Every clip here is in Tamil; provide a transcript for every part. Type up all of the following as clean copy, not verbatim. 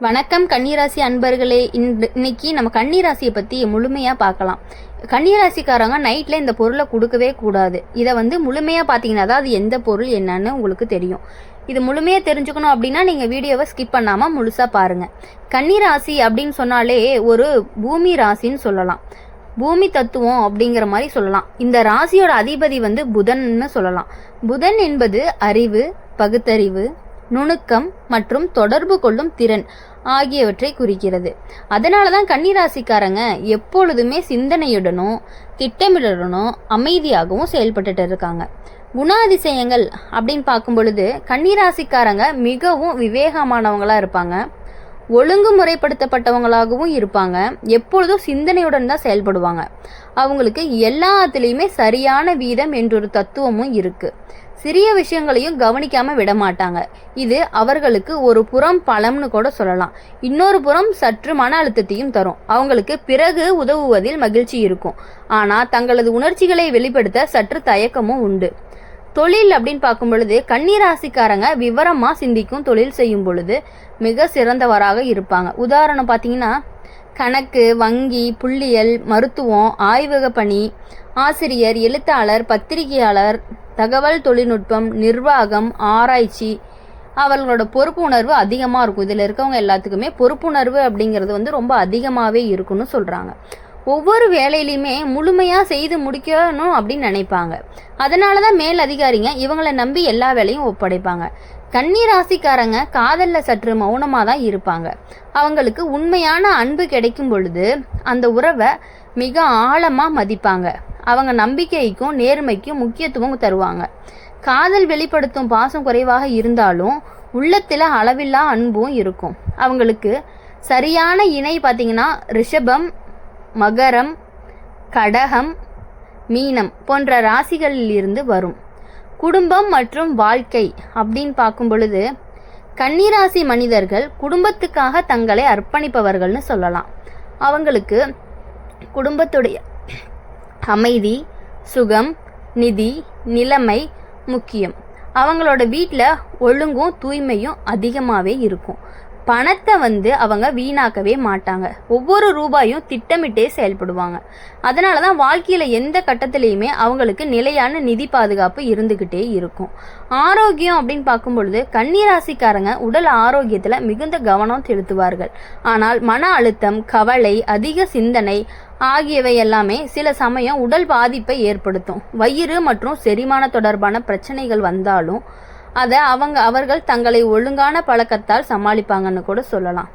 வணக்கம் கன்னிராசி அன்பர்களே. இன்னைக்கு நம்ம கன்னிராசியை பற்றி முழுமையாக பார்க்கலாம். கன்னிராசிக்காரங்க நைட்டில் இந்த பொருளை கொடுக்கவே கூடாது. இதை முழுமையாக பார்த்தீங்கன்னா தான் அது எந்த பொருள் என்னன்னு உங்களுக்கு தெரியும். இது முழுமையாக தெரிஞ்சுக்கணும் அப்படின்னா நீங்கள் வீடியோவை ஸ்கிப் பண்ணாமல் முழுசாக பாருங்கள். கன்னிராசி அப்படின்னு சொன்னாலே ஒரு பூமி ராசின்னு சொல்லலாம். பூமி தத்துவம் அப்படிங்கிற மாதிரி சொல்லலாம். இந்த ராசியோட அதிபதி புதன்னு சொல்லலாம். புதன் என்பது அறிவு, பகுத்தறிவு, நுணுக்கம் மற்றும் தொடர்பு கொள்ளும் திறன் ஆகியவற்றை குறிக்கிறது. அதனால தான் கன்னிராசிக்காரங்க எப்பொழுதுமே சிந்தனையுடனும் திட்டமிடனும் அமைதியாகவும் செயல்பட்டுட்டு இருக்காங்க. குணாதிசயங்கள் அப்படின்னு பார்க்கும் பொழுது கன்னிராசிக்காரங்க மிகவும் விவேகமானவங்களா இருப்பாங்க, ஒழுங்குமுறைப்படுத்தப்பட்டவங்களாகவும் இருப்பாங்க, எப்பொழுதும் சிந்தனையுடன் தான் செயல்படுவாங்க. அவங்களுக்கு எல்லாத்துலேயுமே சரியான வீதம் என்றொரு தத்துவமும் இருக்கு. சிறிய விஷயங்களையும் கவனிக்காம விட மாட்டாங்க. இது அவர்களுக்கு ஒரு புறம் பலம்னு கூட சொல்லலாம். இன்னொரு புறம் சற்று மன அழுத்தத்தையும் தரும். அவங்களுக்கு பிறகு உதவுவதில் மகிழ்ச்சி இருக்கும். ஆனால் தங்களது உணர்ச்சிகளை வெளிப்படுத்த சற்று தயக்கமும் உண்டு. தொழில் அப்படின்னு பார்க்கும் பொழுது கன்னிராசிக்காரங்க விவரமாக சிந்திக்கும் தொழில் செய்யும் பொழுது மிக சிறந்தவராக இருப்பாங்க. உதாரணம் பார்த்தீங்கன்னா கணக்கு, வங்கி, புள்ளியியல், மருத்துவம், ஆய்வக பணி, ஆசிரியர், எழுத்தாளர், பத்திரிகையாளர், தகவல் தொழில்நுட்பம், நிர்வாகம், ஆராய்ச்சி. அவர்களோட பொறுப்பு உணர்வு அதிகமாக இருக்கும். இதில் இருக்கவங்க எல்லாத்துக்குமே பொறுப்புணர்வு அப்படிங்கிறது ரொம்ப அதிகமாகவே இருக்குன்னு சொல்கிறாங்க. ஒவ்வொரு வேலையிலையுமே முழுமையாக செய்து முடிக்கணும் அப்படின்னு நினைப்பாங்க. அதனால தான் மேல் அதிகாரிங்க இவங்களை நம்பி எல்லா வேலையும் ஒப்படைப்பாங்க. கன்னிராசிக்காரங்க காதலில் சற்று மௌனமாக தான் இருப்பாங்க. அவங்களுக்கு உண்மையான அன்பு கிடைக்கும் பொழுது அந்த உறவை மிக ஆழமாக மதிப்பாங்க. அவங்க நம்பிக்கைக்கும் நேர்மைக்கும் முக்கியத்துவம் தருவாங்க. காதல் வெளிப்படுத்தும் பாசம் குறைவாக இருந்தாலும் உள்ளத்தில் அளவில்லா அன்பும் இருக்கும். அவங்களுக்கு சரியான இணை பார்த்தீங்கன்னா ரிஷபம், மகரம், கடகம், மீனம் போன்ற ராசிகளில் இருந்து வரும். குடும்பம் மற்றும் வாழ்க்கை அப்படின்னு பார்க்கும் பொழுது கன்னிராசி மனிதர்கள் குடும்பத்துக்காக தங்களை அர்ப்பணிப்பவர்கள்னு சொல்லலாம். அவங்களுக்கு குடும்பத்துடைய அமைதி, சுகம், நிதி, நிலைமை முக்கியம். அவங்களோட வீட்டில் ஒழுங்கும் தூய்மையும் அதிகமாகவே இருக்கும். பணத்தை அவங்க வீணாக்கவே மாட்டாங்க. ஒவ்வொரு ரூபாயும் திட்டமிட்டே செயல்படுவாங்க. அதனால தான் வாழ்க்கையில் எந்த கட்டத்திலையுமே அவங்களுக்கு நிலையான நிதி பாதுகாப்பு இருந்துக்கிட்டே இருக்கும். ஆரோக்கியம் அப்படின்னு பார்க்கும் பொழுது கன்னிராசிக்காரங்க உடல் ஆரோக்கியத்தில் மிகுந்த கவனம் செலுத்துவார்கள். ஆனால் மன அழுத்தம், கவலை, அதிக சிந்தனை ஆகியவை எல்லாமே சில சமயம் உடல் பாதிப்பை ஏற்படுத்தும். வயிறு மற்றும் செரிமான தொடர்பான பிரச்சனைகள் வந்தாலும் அதை அவர்கள் தங்களை ஒழுங்கான பழக்கத்தால் சமாளிப்பாங்கன்னு கூட சொல்லலாம்.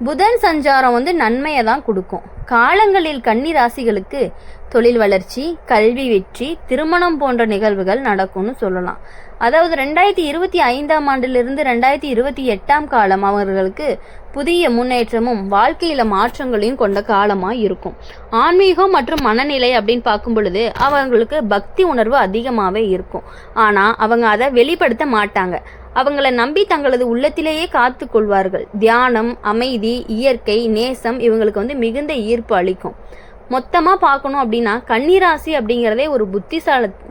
புதன் சஞ்சாரம் நன்மையை தான் கொடுக்கும். காலங்களில் கன்னி ராசிகளுக்கு தொழில் வளர்ச்சி, கல்வி வெற்றி, திருமணம் போன்ற நிகழ்வுகள் நடக்கும்னு சொல்லலாம். அதாவது 2025ஆம் ஆண்டிலிருந்து 2028ஆம் காலம் அவர்களுக்கு புதிய முன்னேற்றமும் வாழ்க்கையில மாற்றங்களையும் கொண்ட காலமாக இருக்கும். ஆன்மீகம் மற்றும் மனநிலை அப்படின்னு பார்க்கும் பொழுது அவங்களுக்கு பக்தி உணர்வு அதிகமாகவே இருக்கும். ஆனால் அவங்க அதை வெளிப்படுத்த மாட்டாங்க. அவங்கள நம்பி தங்களது உள்ளத்திலேயே காத்து கொள்வார்கள். தியானம், அமைதி, இயற்கை, நேசம் இவங்களுக்கு மிகுந்த ஈர்ப்பு அளிக்கும். மொத்தமாக பார்க்கணும் அப்படின்னா கன்னிராசி அப்படிங்கிறதே ஒரு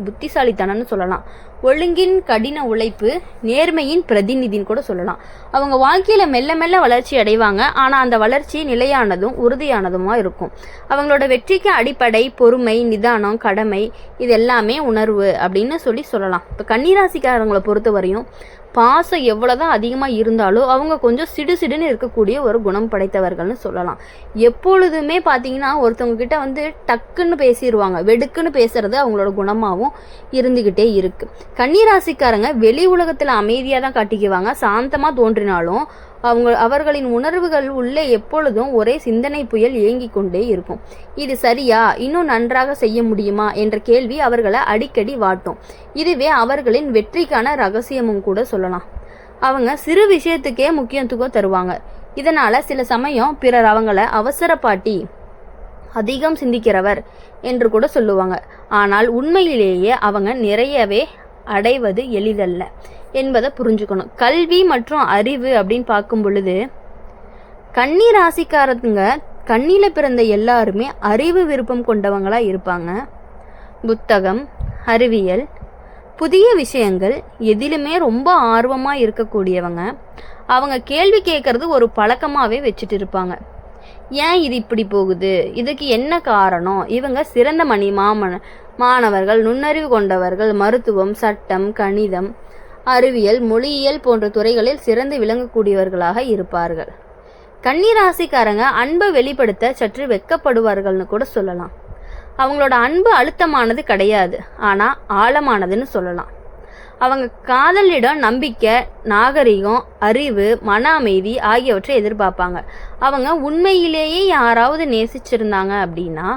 புத்திசாலித்தனம்னு சொல்லலாம். ஒழுங்கின் கடின உழைப்பு, நேர்மையின் பிரதிநிதின்னு கூட சொல்லலாம். அவங்க வாழ்க்கையில் மெல்ல மெல்ல வளர்ச்சி அடைவாங்க. ஆனால் அந்த வளர்ச்சி நிலையானதும் உறுதியானதுமாக இருக்கும். அவங்களோட வெற்றிக்கு அடிப்படை பொறுமை, நிதானம், கடமை இது எல்லாமே உணர்வு அப்படின்னு சொல்லலாம். இப்போ கன்னிராசிக்காரங்களை பொறுத்தவரையும் பாசம் எவ்வளோதான் அதிகமாக இருந்தாலும் அவங்க கொஞ்சம் சிடுசிடுன்னு இருக்கக்கூடிய ஒரு குணம் படைத்தவர்கள்னு சொல்லலாம். எப்பொழுதுமே பார்த்தீங்கன்னா ஒருத்தவங்க கிட்ட டக்குன்னு பேசிடுவாங்க. வெடுக்குன்னு பேசுறது அவங்களோட குணமாகவும் இருந்துக்கிட்டே இருக்கு. கன்னிராசிக்காரங்க வெளி உலகத்தில் அமைதியாக தான் காட்டிக்குவாங்க. சாந்தமாக தோன்றினாலும் அவர்களின் உணர்வுகள் உள்ளே எப்பொழுதும் ஒரே சிந்தனை புயல் இயங்கி கொண்டே இருக்கும். இது சரியா, இன்னும் நன்றாக செய்ய முடியுமா என்ற கேள்வி அவர்களை அடிக்கடி வாட்டும். இதுவே அவர்களின் வெற்றிக்கான ரகசியமும் கூட சொல்லலாம். அவங்க சிறு விஷயத்துக்கே முக்கியத்துவம் தருவாங்க. இதனால சில சமயம் பிறர் அவங்கள அவசரப்பாட்டி, அதிகம் சிந்திக்கிறவர் என்று கூட சொல்லுவாங்க. ஆனால் உண்மையிலேயே அவங்க நிறையவே அடைவது எளிதல்ல என்பதை புரிஞ்சுக்கணும். கல்வி மற்றும் அறிவு அப்படின்னு பார்க்கும் பொழுது கன்னி ராசிக்காரங்க கண்ணில பிறந்த எல்லாருமே அறிவு விருப்பம் கொண்டவங்களா இருப்பாங்க. புத்தகம், அறிவியல், புதிய விஷயங்கள் எதிலுமே ரொம்ப ஆர்வமாக இருக்கக்கூடியவங்க. அவங்க கேள்வி கேட்கறது ஒரு பழக்கமாகவே வச்சுட்டு இருப்பாங்க. ஏன் இது இப்படி போகுது, இதுக்கு என்ன காரணம்? இவங்க சிறந்த மாணவர்கள், நுண்ணறிவு கொண்டவர்கள், மருத்துவம், சட்டம், கணிதம், அறிவியல், மொழியியல் போன்ற துறைகளில் சிறந்து விளங்கக்கூடியவர்களாக இருப்பார்கள். கன்னிராசிக்காரங்க அன்பை வெளிப்படுத்த சற்று வெட்கப்படுவார்கள்னு கூட சொல்லலாம். அவங்களோட அன்பு அழுத்தமானது கிடையாது, ஆனால் ஆழமானதுன்னு சொல்லலாம். அவங்க காதலிடம் நம்பிக்கை, நாகரிகம், அறிவு, மன அமைதி ஆகியவற்றை எதிர்பார்ப்பாங்க. அவங்க உண்மையிலேயே யாராவது நேசிச்சிருந்தாங்க அப்படின்னா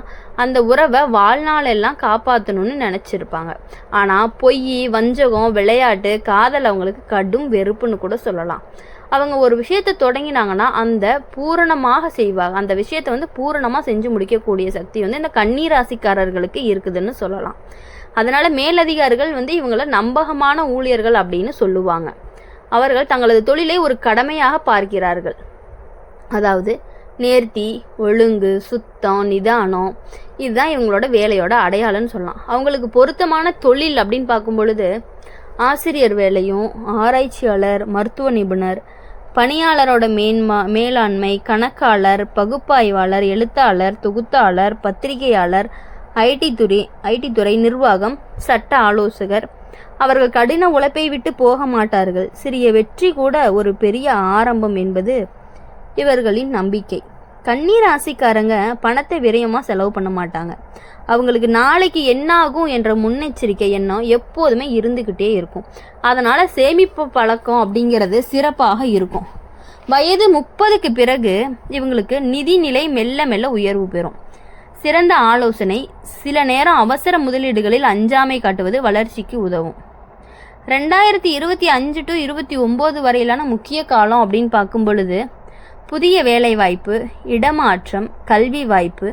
அந்த உறவை வாழ்நாளெல்லாம் காப்பாற்றணும்னு நினச்சிருப்பாங்க. ஆனால் பொய், வஞ்சகம், விளையாட்டு, காதல் அவங்களுக்கு கடும் வெறுப்புன்னு கூட சொல்லலாம். அவங்க ஒரு விஷயத்தை தொடங்கினாங்கன்னா அந்த பூரணமாக செய்வாங்க. அந்த விஷயத்தை பூரணமாக செஞ்சு முடிக்கக்கூடிய சக்தி இந்த கன்னிராசிக்காரர்களுக்கு இருக்குதுன்னு சொல்லலாம். அதனால் மேலதிகாரிகள் இவங்களை நம்பகமான ஊழியர்கள் அப்படின்னு சொல்லுவாங்க. அவர்கள் தங்களது தொழிலை ஒரு கடமையாக பார்க்கிறார்கள். அதாவது நேர்த்தி, ஒழுங்கு, சுத்தம், நிதானம், இதுதான் இவங்களோட வேலையோட அடையாளம்னு சொல்லலாம். அவங்களுக்கு பொருத்தமான தொழில் அப்படின்னு பார்க்கும் பொழுது ஆசிரியர் வேலையும், ஆராய்ச்சியாளர், மருத்துவ நிபுணர், பணியாளரோட மேலாண்மை, கணக்காளர், பகுப்பாய்வாளர், எழுத்தாளர், தொகுத்தாளர், பத்திரிகையாளர், ஐடி துறை, நிர்வாகம், சட்ட ஆலோசகர். அவர்கள் கடின உழைப்பை விட்டு போக மாட்டார்கள். சிறிய வெற்றி கூட ஒரு பெரிய ஆரம்பம் என்பது இவர்களின் நம்பிக்கை. கன்னிராசிக்காரங்க பணத்தை விரயமாக செலவு பண்ண மாட்டாங்க. அவங்களுக்கு நாளைக்கு என்ன ஆகும் என்ற முன்னெச்சரிக்கை எண்ணம் எப்போதுமே இருந்துக்கிட்டே இருக்கும். அதனால் சேமிப்பு பழக்கம் அப்படிங்கிறது சிறப்பாக இருக்கும். வயது 30க்கு பிறகு இவங்களுக்கு நிதிநிலை மெல்ல மெல்ல உயர்வு பெறும். சிறந்த ஆலோசனை, சில நேரம் அவசர முதலீடுகளில் அஞ்சாமை காட்டுவது வளர்ச்சிக்கு உதவும். 2025 to 29 வரையிலான முக்கிய காலம் அப்படின்னு பார்க்கும் பொழுது புதிய வேலைவாய்ப்பு, இடமாற்றம், கல்வி வாய்ப்பு,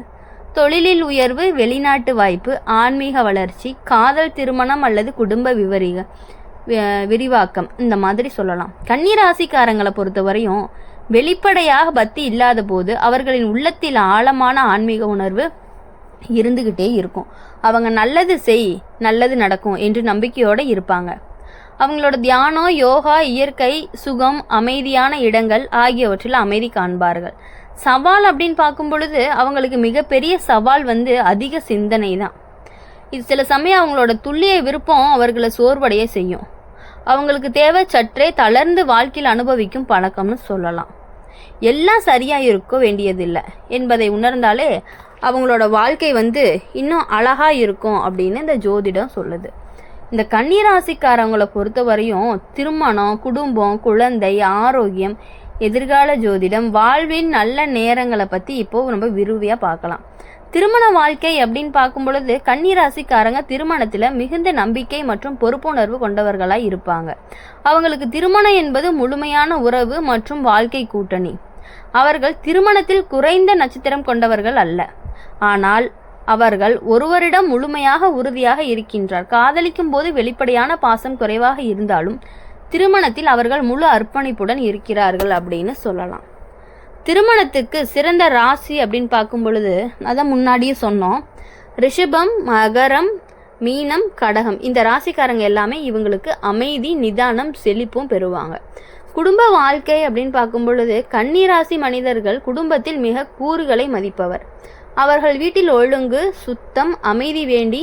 தொழிலில் உயர்வு, வெளிநாட்டு வாய்ப்பு, ஆன்மீக வளர்ச்சி, காதல், திருமணம் அல்லது குடும்ப விரிவாக்கம், இந்த மாதிரி சொல்லலாம். கன்னிராசிக்காரங்களை பொறுத்தவரையும் வெளிப்படையாக பக்தி இல்லாத போது அவர்களின் உள்ளத்தில் ஆழமான ஆன்மீக உணர்வு இருந்துகிட்டே இருக்கும். அவங்க நல்லது செய், நல்லது நடக்கும் என்று நம்பிக்கையோடு இருப்பாங்க. அவங்களோட தியானம், யோகா, இயற்கை, சுகம், அமைதியான இடங்கள் ஆகியவற்றில் அமைதி காண்பார்கள். சவால் அப்படின்னு பார்க்கும் பொழுது அவங்களுக்கு மிகப்பெரிய சவால் அதிக சிந்தனை தான். இது சில சமயம் அவங்களோட துல்லிய விருப்பம் அவர்களை சோர்வடைய செய்யும். அவங்களுக்கு தேவை சற்றே தளர்ந்து வாழ்க்கையில் அனுபவிக்கும் பழக்கம்னு சொல்லலாம். எல்லாம் சரியாக இருக்க வேண்டியதில்லை என்பதை உணர்ந்தாலே அவங்களோட வாழ்க்கை இன்னும் அழகாக இருக்கும் அப்படின்னு இந்த ஜோதிடம் சொல்லுது. இந்த கன்னிராசிக்காரவங்களை பொறுத்தவரையும் திருமணம், குடும்பம், குழந்தை, ஆரோக்கியம், எதிர்கால ஜோதிடம், வாழ்வின் நல்ல நேரங்களை பற்றி இப்போது நம்ம விரிவாக பார்க்கலாம். திருமண வாழ்க்கை அப்படின்னு பார்க்கும் பொழுது கன்னிராசிக்காரங்க திருமணத்தில் மிகுந்த நம்பிக்கை மற்றும் பொறுப்புணர்வு கொண்டவர்களாக இருப்பாங்க. அவங்களுக்கு திருமணம் என்பது முழுமையான உறவு மற்றும் வாழ்க்கை கூட்டணி. அவர்கள் திருமணத்தில் குறைந்த நட்சத்திரம் கொண்டவர்கள் அல்ல, ஆனால் அவர்கள் ஒருவரிடம் முழுமையாக உறுதியாக இருக்கின்றார். காதலிக்கும் போது வெளிப்படையான பாசம் குறைவாக இருந்தாலும் திருமணத்தில் அவர்கள் முழு அர்ப்பணிப்புடன் இருக்கிறார்கள் அப்படின்னு சொல்லலாம். திருமணத்துக்கு சிறந்த ராசி அப்படின்னு பார்க்கும் பொழுது அதான் முன்னாடியே சொன்னோம், ரிஷபம், மகரம், மீனம், கடகம், இந்த ராசிக்காரங்க எல்லாமே இவங்களுக்கு அமைதி, நிதானம், செழிப்பும் பெறுவாங்க. குடும்ப வாழ்க்கை அப்படின்னு பார்க்கும் பொழுது கன்னிராசி மனிதர்கள் குடும்பத்தில் மிக கூறுகளை மதிப்பவர். அவர்கள் வீட்டில் ஒழுங்கு, சுத்தம், அமைதி வேண்டி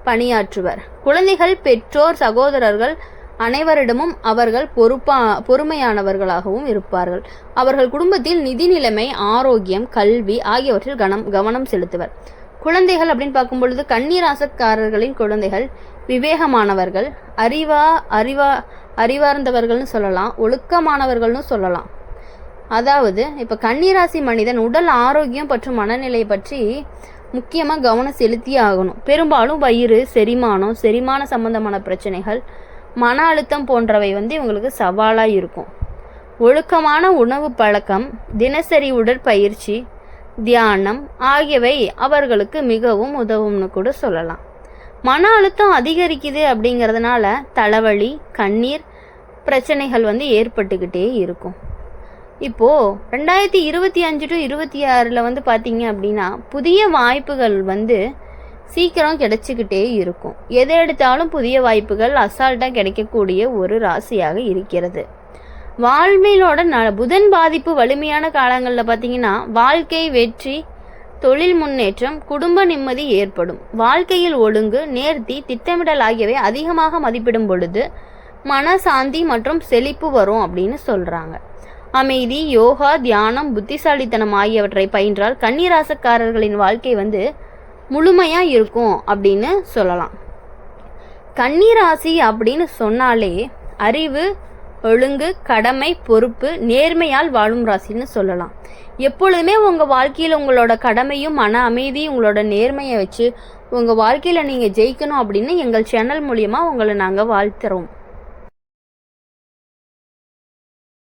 பணியாற்றுவர். குழந்தைகள், பெற்றோர், சகோதரர்கள் அனைவரிடமும் அவர்கள் பொறுமையானவர்களாகவும் இருப்பார்கள். அவர்கள் குடும்பத்தில் நிதி நிலைமை, ஆரோக்கியம், கல்வி ஆகியவற்றில் கவனம் செலுத்துவர். குழந்தைகள் அப்படின்னு பார்க்கும் பொழுது கன்னிராசிக்காரர்களின் குழந்தைகள் விவேகமானவர்கள், அறிவார்ந்தவர்கள்னு சொல்லலாம், ஒழுக்கமானவர்கள்னு சொல்லலாம். அதாவது இப்போ கன்னிராசி மனிதன் உடல் ஆரோக்கியம் மற்றும் மனநிலை பற்றி முக்கியமாக கவனம் செலுத்தியே ஆகணும். பெரும்பாலும் வயிறு, செரிமான சம்பந்தமான பிரச்சனைகள், மன அழுத்தம் போன்றவை இவங்களுக்கு சவாலாக இருக்கும். ஒழுக்கமான உணவு பழக்கம், தினசரி உடற்பயிற்சி, தியானம் ஆகியவை அவர்களுக்கு மிகவும் உதவும்னு கூட சொல்லலாம். மன அழுத்தம் அதிகரிக்குது அப்படிங்கிறதுனால தலைவலி, கண்ணீர் பிரச்சனைகள் ஏற்பட்டுக்கிட்டே இருக்கும். இப்போது 2025 to 26 பார்த்தீங்க அப்படின்னா புதிய வாய்ப்புகள் சீக்கிரம் கிடைச்சிக்கிட்டே இருக்கும். எதை எடுத்தாலும் புதிய வாய்ப்புகள் அசால்ட்டாக கிடைக்கக்கூடிய ஒரு ராசியாக இருக்கிறது. வாழ்விலோட புதன் பாதிப்பு வலிமையான காலங்களில் பார்த்தீங்கன்னா வாழ்க்கை வெற்றி, தொழில் முன்னேற்றம், குடும்ப நிம்மதி ஏற்படும். வாழ்க்கையில் ஒழுங்கு, நேர்த்தி, திட்டமிடல் ஆகியவை அதிகமாக மதிப்பிடும் பொழுது மனசாந்தி மற்றும் செழிப்பு வரும் அப்படின்னு சொல்கிறாங்க. அமைதி, யோகா, தியானம், புத்திசாலித்தனம் ஆகியவற்றை பயின்றால் கன்னிராசிக்காரர்களின் வாழ்க்கை முழுமையாக இருக்கும் அப்படின்னு சொல்லலாம். கன்னிராசி அப்படின்னு சொன்னாலே அறிவு, ஒழுங்கு, கடமை, பொறுப்பு, நேர்மையால் வாழும் ராசின்னு சொல்லலாம். எப்பொழுதுமே உங்கள் வாழ்க்கையில் உங்களோட கடமையும் மன அமைதி, உங்களோட நேர்மையை வச்சு உங்கள் வாழ்க்கையில் நீங்கள் ஜெயிக்கணும் அப்படின்னு எங்கள் சேனல் மூலியமாக உங்களை நாங்கள் வாழ்த்துறோம்.